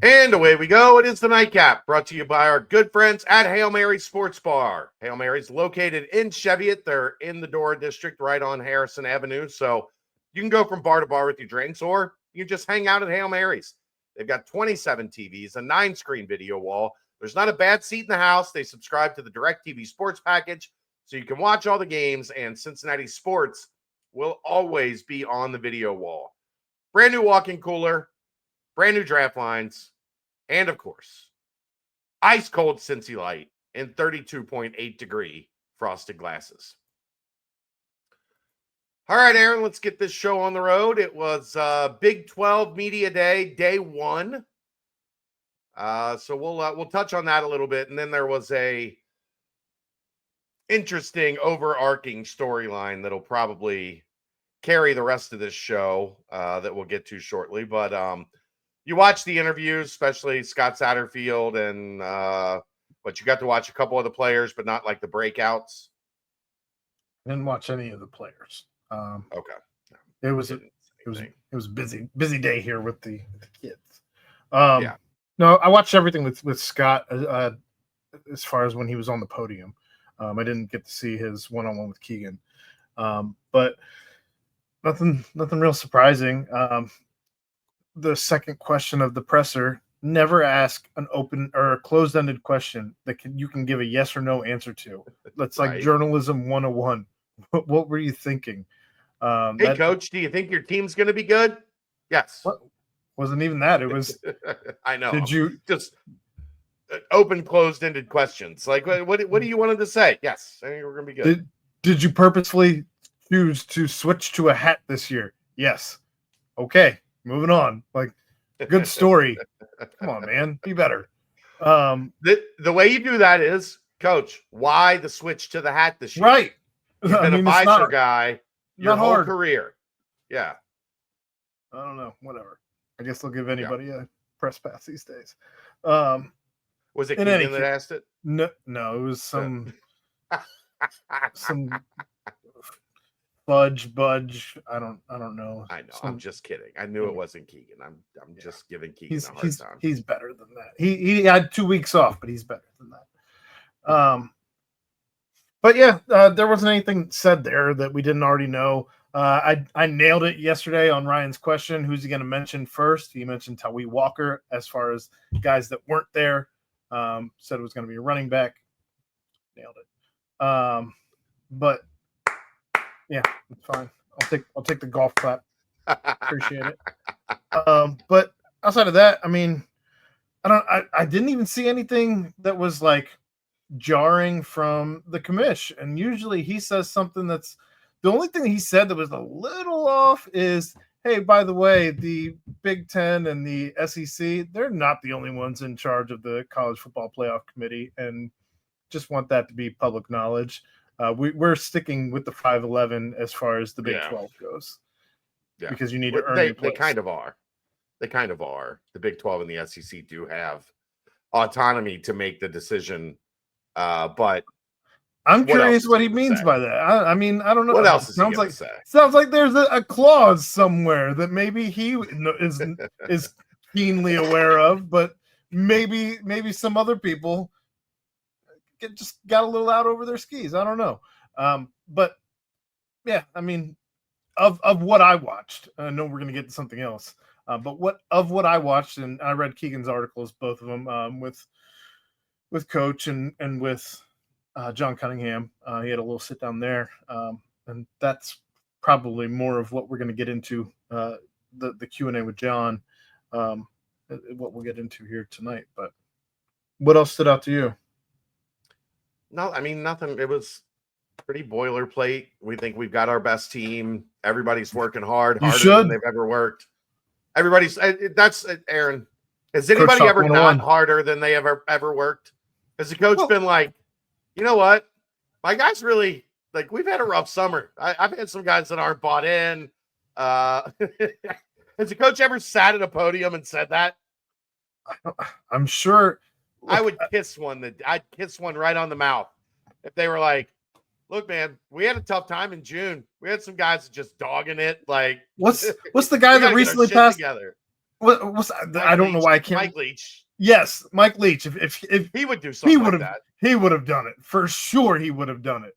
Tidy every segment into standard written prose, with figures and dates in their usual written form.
And away we go. It is the Nightcap, brought to you by our good friends at Hail Mary Sports Bar. Hail Mary's located in Cheviot. They're in the Dora District right on Harrison Avenue. So you can go from bar to bar with your drinks, or you can just hang out at Hail Mary's. They've got 27 TVs, a 9-screen video wall. There's not a bad seat in the house. They subscribe to the DirecTV Sports package, so you can watch all the games, and Cincinnati sports will always be on the video wall. Brand new walk-in cooler, brand new draft lines, and of course, ice cold Cincy Light in 32.8 degree frosted glasses. All right, Aaron, let's get this show on the road. It was Big 12 Media Day, day one. So we'll touch on that a little bit, and then there was a interesting overarching storyline that'll probably carry the rest of this show that we'll get to shortly. But you watched the interviews, especially Scott Satterfield, and but you got to watch a couple of the players, but not like the breakouts. I didn't watch any of the players. Okay, it was a busy day here with the kids. Yeah. No, I watched everything with Scott as far as when he was on the podium. I didn't get to see his one-on-one with Keegan, but nothing real surprising. The second question of the presser, never ask an open or a closed-ended question that you can give a yes or no answer to. That's like journalism 101. What were you thinking? Hey, Coach, do you think your team's going to be good? Yes. Wasn't even that. It was. I know. Did you just open, closed-ended questions? Like, what do you want him to say? Yes, I think we're going to be good. Did you purposefully choose to switch to a hat this year? Yes. Okay. Moving on. Like, good story. Come on, man. Be better. The way you do that is, Coach, why the switch to the hat this year? Right. You've been a visor guy your whole career. Yeah. I don't know. Whatever. I guess they'll give anybody a press pass these days. Was it Keegan that asked it? No, it was some budge. I don't know. I know. I'm just kidding. I knew it wasn't Keegan. I'm just giving Keegan a hard time. He's better than that. He had 2 weeks off, but he's better than that. But yeah, there wasn't anything said there that we didn't already know. I nailed it yesterday on Ryan's question. Who's he going to mention first? He mentioned Tawee Walker as far as guys that weren't there. Said it was going to be a running back. Nailed it. But yeah, it's fine. I'll take the golf clap. Appreciate it. But outside of that, I mean, I didn't even see anything that was like jarring from the commish. And usually he says something that's the only thing he said that was a little off is, hey, by the way, the Big Ten and the SEC, they're not the only ones in charge of the College Football Playoff Committee, and just want that to be public knowledge. We're sticking with the 5-11 as far as the Big 12 goes. Yeah. Because you need to earn your place. They kind of are. The Big 12 and the SEC do have autonomy to make the decision, but I'm curious what he means by that. I mean, I don't know. What else is he gonna say? Sounds like there's a clause somewhere that maybe he is keenly aware of, but maybe some other people just got a little out over their skis. I don't know. But yeah, I mean, of what I watched, I know we're gonna get to something else. But what I watched, and I read Keegan's articles, both of them, with Coach and with John Cunningham. He had a little sit down there, and that's probably more of what we're going to get into the Q&A with John, what we'll get into here tonight. But what else stood out to you? No, I mean, nothing. It was pretty boilerplate. We think we've got our best team. Everybody's working harder than they've ever worked. That's Aaron. Has anybody ever not harder than they ever worked? Has the coach been like, you know what? My guys really, like, we've had a rough summer. I've had some guys that aren't bought in. Has the coach ever sat at a podium and said that? I'm sure. I would kiss one. I'd kiss one right on the mouth if they were like, look, man, we had a tough time in June. We had some guys just dogging it. Like, what's the guy that recently passed? Together. I don't know why I can't. Mike Leach. Yes, Mike Leach. If He would do something like that. He would have done it for sure. He would have done it.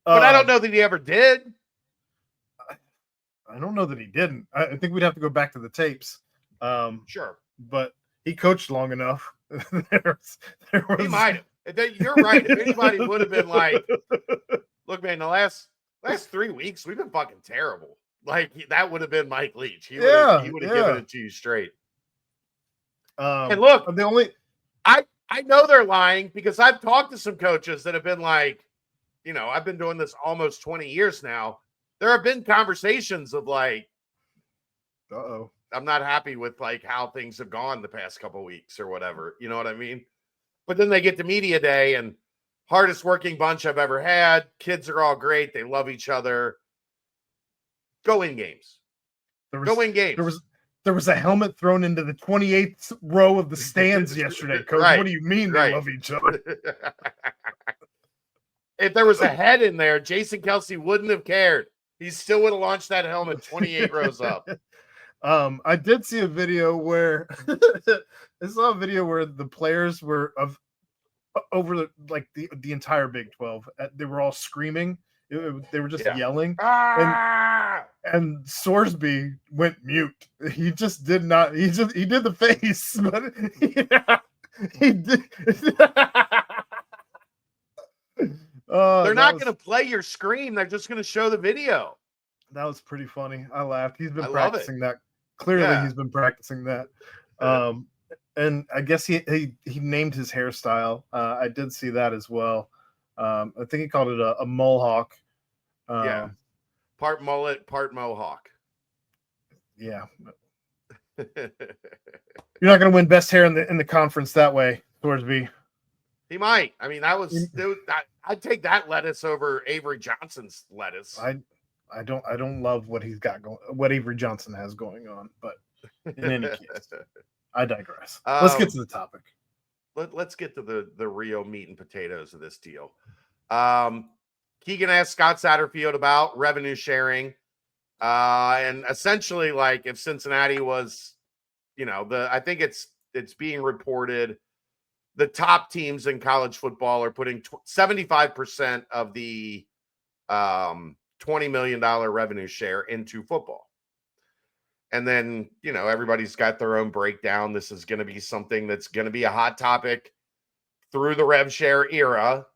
But I don't know that he ever did. I don't know that he didn't. I think we'd have to go back to the tapes. Sure, but he coached long enough. there was... He might have. You're right. If anybody would have been like, "Look, man, the last 3 weeks we've been fucking terrible." Like that would have been Mike Leach. He would have given it to you straight. And look, I know they're lying because I've talked to some coaches that have been like, I've been doing this almost 20 years now. There have been conversations of like, I'm not happy with like how things have gone the past couple of weeks or whatever. You know what I mean? But then they get to media day and hardest working bunch I've ever had. Kids are all great. They love each other. Go win games. Go win games. There was a helmet thrown into the 28th row of the stands yesterday, Coach. Right. What do you mean they love each other? If there was a head in there, Jason Kelsey wouldn't have cared. He still would have launched that helmet 28 rows up. I did see a video where the players were over the entire Big 12. They were all screaming. They were just yelling. And Sorsby went mute. He just did not. He did the face, but he did. They're not going to play your scream. They're just going to show the video. That was pretty funny. I laughed. He's been practicing that. Clearly, he's been practicing that. And I guess he named his hairstyle. I did see that as well. I think he called it a mohawk. Part mullet, part mohawk. Yeah. You're not going to win best hair in the conference that way, Thorsby. He might. I mean, I'd take that lettuce over Avery Johnson's lettuce. I don't love what he's got going, what Avery Johnson has going on, but in any case, I digress. Let's get to the topic. Let's get to the real meat and potatoes of this deal. Keegan asked Scott Satterfield about revenue sharing, and essentially, like, if Cincinnati was, I think it's being reported the top teams in college football are putting 75% of the $20 million revenue share into football. And then, everybody's got their own breakdown. This is going to be something that's going to be a hot topic through the rev share era.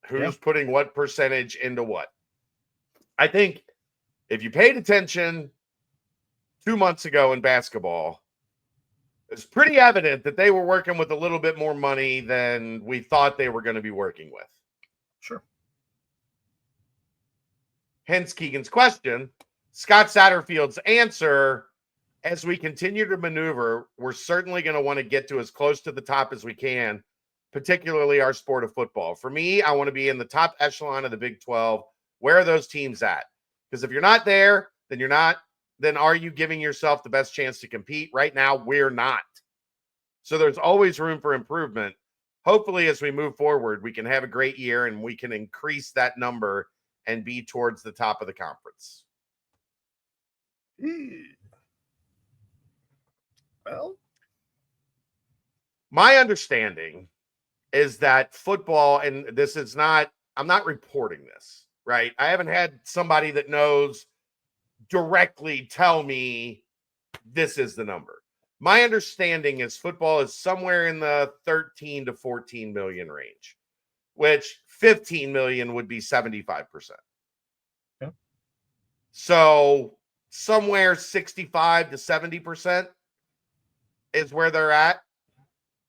Who's putting what percentage into what? I think if you paid attention 2 months ago in basketball, it's pretty evident that they were working with a little bit more money than we thought they were going to be working with. Sure. Hence Keegan's question. Scott Satterfield's answer, as we continue to maneuver, we're certainly going to want to get to as close to the top as we can, particularly our sport of football. For me, I want to be in the top echelon of the Big 12. Where are those teams at? Because if you're not there, then you're not. Then are you giving yourself the best chance to compete? Right now, we're not. So there's always room for improvement. Hopefully, as we move forward, we can have a great year and we can increase that number and be towards the top of the conference. Well, my understanding is that football, and this is not, I'm not reporting this, right? I haven't had somebody that knows directly tell me this is the number. My understanding is football is somewhere in the 13 to 14 million range, which 15 million would be 75%. Yeah. So somewhere 65 to 70% is where they're at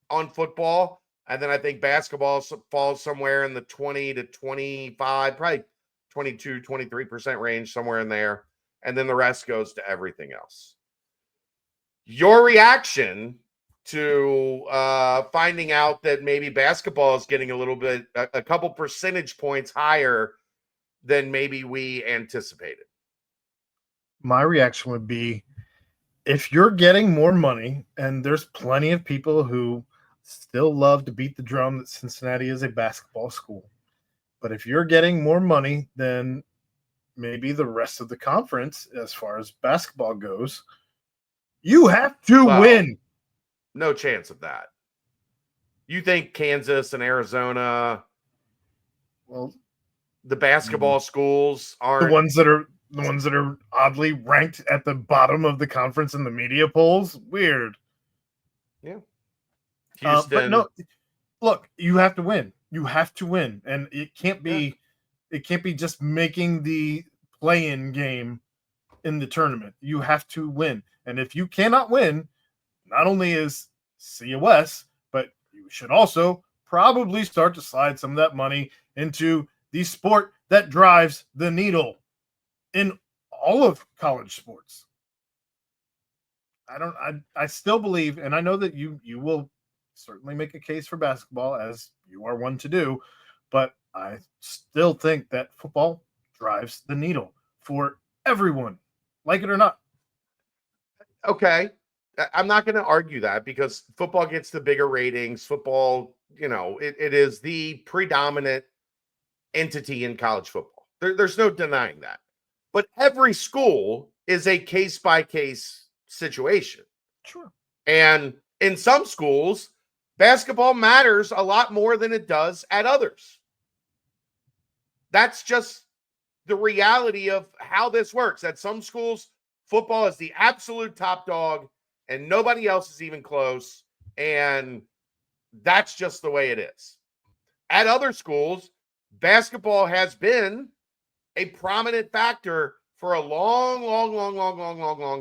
on football. And then I think basketball falls somewhere in the 20 to 25, probably 22, 23% range, somewhere in there. And then the rest goes to everything else. Your reaction to finding out that maybe basketball is getting a couple percentage points higher than maybe we anticipated? My reaction would be, if you're getting more money, and there's plenty of people who still love to beat the drum that Cincinnati is a basketball school, but if you're getting more money than maybe the rest of the conference as far as basketball goes, You have to Well, win. No chance of that. You think Kansas and Arizona, Well, the basketball schools aren't the ones that are oddly ranked at the bottom of the conference in the media polls. Weird. Yeah. But Houston. no, look, you have to win. You have to win, and it can't be just making the play-in game in the tournament. You have to win, and if you cannot win, not only is COS, but you should also probably start to slide some of that money into the sport that drives the needle in all of college sports. I still believe, and I know that you will certainly make a case for basketball, as you are one to do, but I still think that football drives the needle for everyone, like it or not. Okay. I'm not going to argue that because football gets the bigger ratings. Football, it is the predominant entity in college football. There's no denying that. But every school is a case-by-case situation. Sure. And in some schools, basketball matters a lot more than it does at others. That's just the reality of how this works. At some schools, football is the absolute top dog and nobody else is even close. And that's just the way it is. At other schools, basketball has been a prominent factor for a long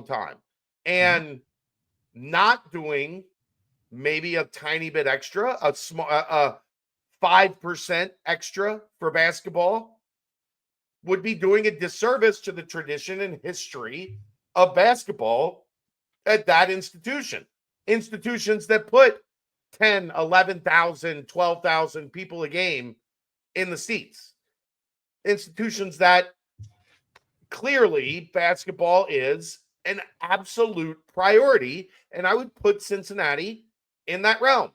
time. And not doing maybe a tiny bit extra, a 5% extra for basketball would be doing a disservice to the tradition and history of basketball at that institution. Institutions that put 10, 11,000, 12,000 people a game in the seats. Institutions that clearly basketball is an absolute priority, and I would put Cincinnati in that realm.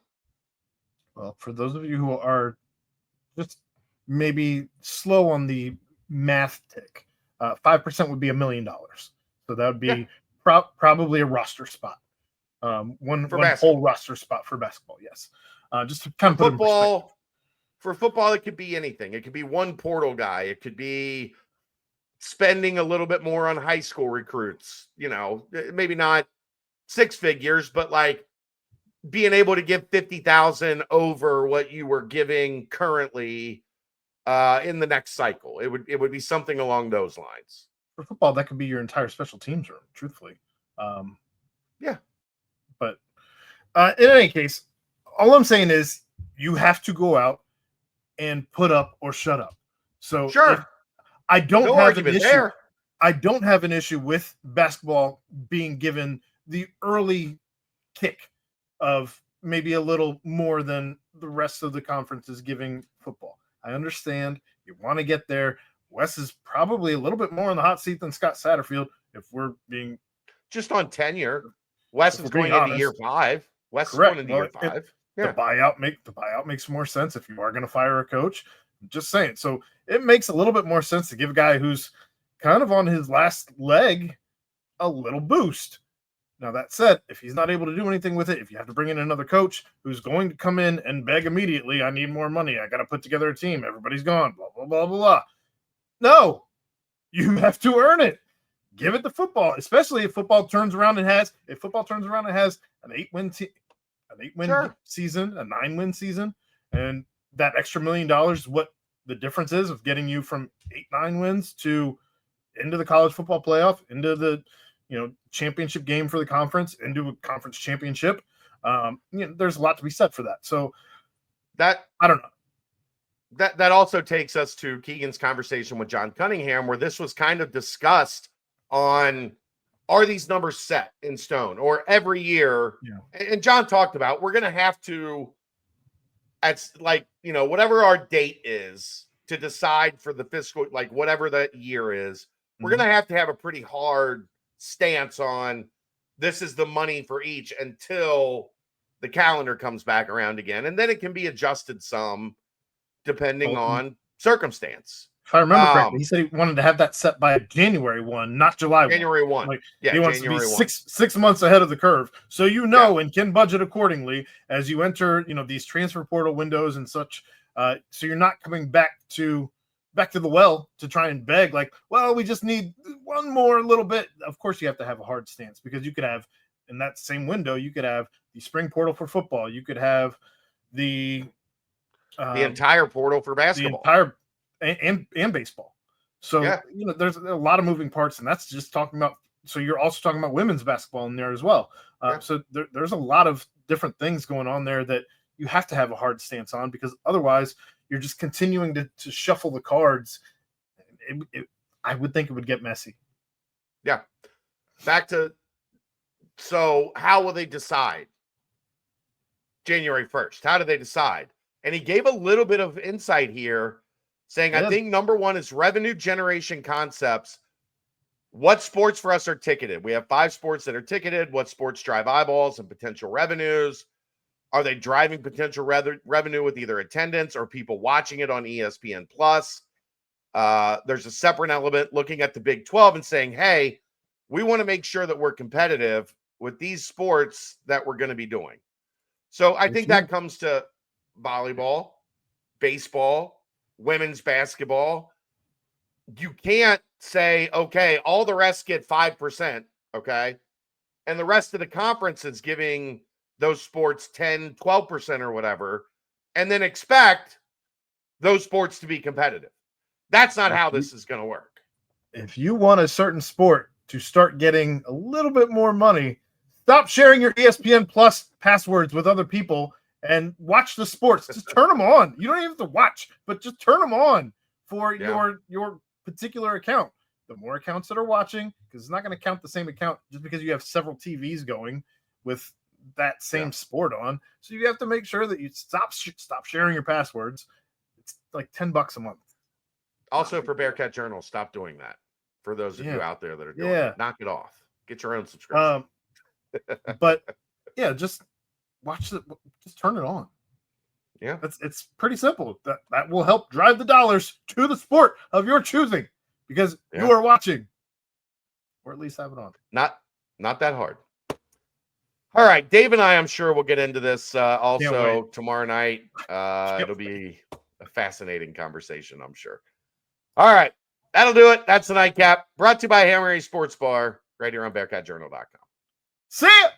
Well, for those of you who are just maybe slow on the math tick, 5% would be $1 million. So that would be probably a roster spot. One whole roster spot for basketball. Yes. Just to kind of put football. For football, it could be anything. It could be one portal guy. It could be spending a little bit more on high school recruits. Maybe not six figures, but like being able to give 50,000 over what you were giving currently in the next cycle. It would be something along those lines. For football, that could be your entire special teams room, truthfully. Yeah. But in any case, all I'm saying is you have to go out and put up or shut up. So sure. I don't have an issue there. I don't have an issue with basketball being given the early kick of maybe a little more than the rest of the conference is giving football. I understand you want to get there. Wes is probably a little bit more on the hot seat than Scott Satterfield, if we're being just on tenure. Wes is going into year 5. Wes is going into year 5. The buyout makes more sense if you are going to fire a coach. I'm just saying. So it makes a little bit more sense to give a guy who's kind of on his last leg a little boost. Now, that said, if he's not able to do anything with it, if you have to bring in another coach who's going to come in and beg immediately, I need more money, I got to put together a team, everybody's gone, blah, blah, blah, blah, blah. No, you have to earn it. Give it to football, especially if football turns around and has an 8-win season, a 9-win season, and that extra $1 million is what the difference is of getting you from 8-9 wins to into the college football playoff, into the championship game for the conference, into a conference championship. There's a lot to be said for that. So that I don't know. That also takes us to Keegan's conversation with John Cunningham, where this was kind of discussed on, are these numbers set in stone or every year? Yeah. And John talked about, we're going to have to, whatever our date is to decide for the fiscal, like whatever that year is, we're going to have a pretty hard stance on this is the money for each until the calendar comes back around again. And then it can be adjusted some depending on circumstance. If I remember correctly, he said he wanted to have that set by January 1, not July 1. January 1. Like, Yeah, he wants January to be 1. six months ahead of the curve. So and can budget accordingly as you enter, these transfer portal windows and such. So you're not coming back to the well to try and beg, like, well, we just need one more little bit. Of course, you have to have a hard stance, because you could have, in that same window, you could have the spring portal for football. You could have the entire portal for basketball. The entire and baseball. So, there's a lot of moving parts, and that's just talking about. So you're also talking about women's basketball in there as well. So there's a lot of different things going on there that you have to have a hard stance on, because otherwise you're just continuing to shuffle the cards. I would think it would get messy. Yeah. So how will they decide? January 1st. How do they decide? And he gave a little bit of insight here, saying, I think number one is revenue generation concepts. What sports for us are ticketed? We have 5 sports that are ticketed. What sports drive eyeballs and potential revenues? Are they driving potential revenue with either attendance or people watching it on ESPN Plus? There's a separate element looking at the Big 12 and saying, hey, we want to make sure that we're competitive with these sports that we're going to be doing. So I think that comes to volleyball, baseball, women's basketball. You can't say, okay, all the rest get 5%, okay? And the rest of the conference is giving those sports 10, 12% or whatever, and then expect those sports to be competitive. That's not how this is going to work. If you want a certain sport to start getting a little bit more money, stop sharing your ESPN Plus passwords with other people and watch the sports. Just turn them on. You don't even have to watch, but just turn them on for your particular account. The more accounts that are watching, because it's not going to count the same account just because you have several TVs going with that same sport on. So you have to make sure that you stop sharing your passwords. It's like $10 a month. Also, for Bearcat Journal, stop doing that. For those of you out there that are doing it, knock it off. Get your own subscription. But just watch it. Just turn it on. Yeah, it's pretty simple. That will help drive the dollars to the sport of your choosing, because you are watching, or at least have it on. Not that hard. All right, Dave and I'm sure we'll get into this also tomorrow night. It'll be a fascinating conversation, I'm sure. All right, that'll do it. That's the nightcap. Brought to you by Hail Mary Sports Bar, right here on BearcatJournal.com. See ya!